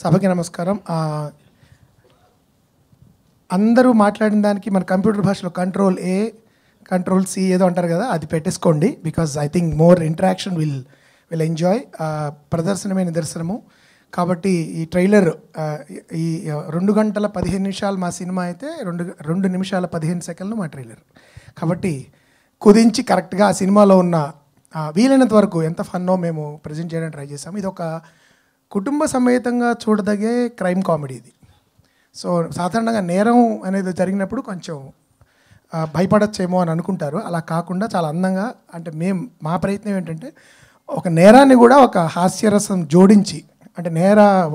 సభకి నమస్కారం. అందరూ మాట్లాడిన దానికి మన కంప్యూటర్ భాషలో కంట్రోల్ ఏ కంట్రోల్ సి ఏదో అంటారు కదా, అది పెట్టేసుకోండి. Because I think more interaction will enjoy. ప్రదర్శనమే నిదర్శనము. కాబట్టి ఈ ట్రైలర్ ఈ 2 గంటల 15 నిమిషాలు మా సినిమా అయితే 2 నిమిషాల 15 సెకండ్లు మా ట్రైలర్. కాబట్టి కుదించి కరెక్ట్గా ఆ సినిమాలో ఉన్న వీలైనంత వరకు ఎంత ఫన్నో మేము ప్రజెంట్ చేయడానికి ట్రై చేసాము. ఇది ఒక కుటుంబ సమేతంగా చూడదగే క్రైమ్ కామెడీ ఇది. సో సాధారణంగా నేరం అనేది జరిగినప్పుడు కొంచెం భయపడచ్చేమో అని అనుకుంటారు. అలా కాకుండా చాలా అందంగా, అంటే మా ప్రయత్నం ఏంటంటే ఒక నేరాన్ని కూడా ఒక హాస్యరసం జోడించి, అంటే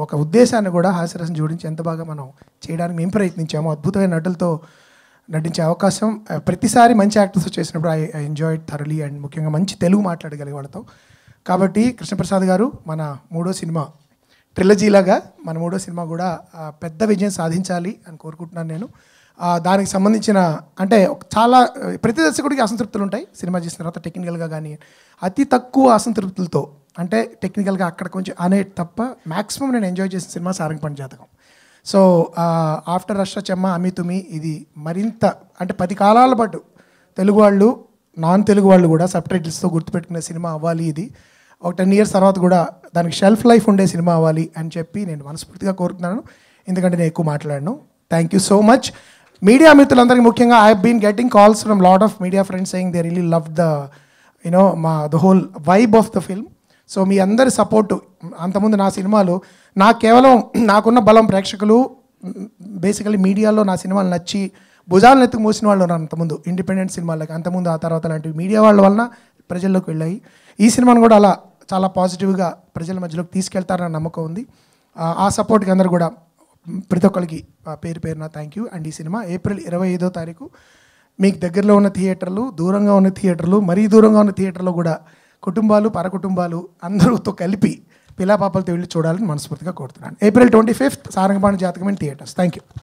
ఒక ఉద్దేశాన్ని కూడా హాస్యరసం జోడించి ఎంత బాగా మనం చేయడానికి మేము ప్రయత్నించాము. అద్భుతమైన నటులతో నటించే అవకాశం ప్రతిసారి మంచి యాక్టర్స్ చేసినప్పుడు ఐ ఎంజాయ్ థరలీ. అండ్ ముఖ్యంగా మంచి తెలుగు మాట్లాడగలిగే వాళ్ళతో. కాబట్టి కృష్ణప్రసాద్ గారు మన 3వ సినిమా ట్రిలజీలాగా మన 3వ సినిమా కూడా పెద్ద విజయం సాధించాలి అని కోరుకుంటున్నాను నేను. దానికి సంబంధించిన అంటే చాలా ప్రతి దర్శకుడికి అసంతృప్తులు ఉంటాయి సినిమా చేసిన తర్వాత టెక్నికల్గా, కానీ అతి తక్కువ అసంతృప్తులతో, అంటే టెక్నికల్గా అక్కడ కొంచెం అనే తప్ప మ్యాక్సిమం నేను ఎంజాయ్ చేసిన సినిమా సారంగపాణి జాతకం. సో ఆఫ్టర్ రష్ట చెమ్మ అమితుమి ఇది మరింత అంటే 10 కాలాల పాటు తెలుగు వాళ్ళు, నాన్ తెలుగు వాళ్ళు కూడా సబ్ టైటిల్స్తో గుర్తుపెట్టుకునే సినిమా అవ్వాలి. ఇది ఒక 10 ఇయర్స్ తర్వాత కూడా దానికి షెల్ఫ్ లైఫ్ ఉండే సినిమా అవ్వాలి అని చెప్పి నేను మనస్ఫూర్తిగా కోరుతున్నాను. ఎందుకంటే నేను ఎక్కువ మాట్లాడను. Thank you so much. Media మిత్రులందరికీ ముఖ్యంగా I been getting calls from lot of media friends saying they really love the whole vibe of the film. So మీ అందరి సపోర్టు, అంతకుముందు నా సినిమాలు నాకున్న బలం ప్రేక్షకులు, బేసికలీ మీడియాలో నా సినిమాలు నచ్చి భుజాలను ఎత్తుకు మోసిన వాళ్ళు ఉన్నారు అంతకుముందు ఇండిపెండెంట్ సినిమాలకి. అంతకుముందు ఆ తర్వాత లాంటివి మీడియా వాళ్ళ వలన ప్రజల్లోకి వెళ్ళాయి. ఈ సినిమాను కూడా అలా చాలా పాజిటివ్గా ప్రజల మధ్యలోకి తీసుకెళ్తారన్న నమ్మకం ఉంది. ఆ సపోర్ట్కి అందరూ కూడా ప్రతి ఒక్కరికి పేరు పేరున థ్యాంక్ యూ. అండ్ ఈ సినిమా ఏప్రిల్ 25వ తారీఖు మీకు దగ్గరలో ఉన్న థియేటర్లు, దూరంగా ఉన్న థియేటర్లు, మరీ దూరంగా ఉన్న థియేటర్లో కూడా కుటుంబాలు, పరకుటుంబాలు అందరూతో కలిపి పిల్లాపాపలతో వెళ్ళి చూడాలని మనస్ఫూర్తిగా కోరుతున్నాను. ఏప్రిల్ 25th సారంగపాణి జాతకం ఇన్ థియేటర్స్. Thank you.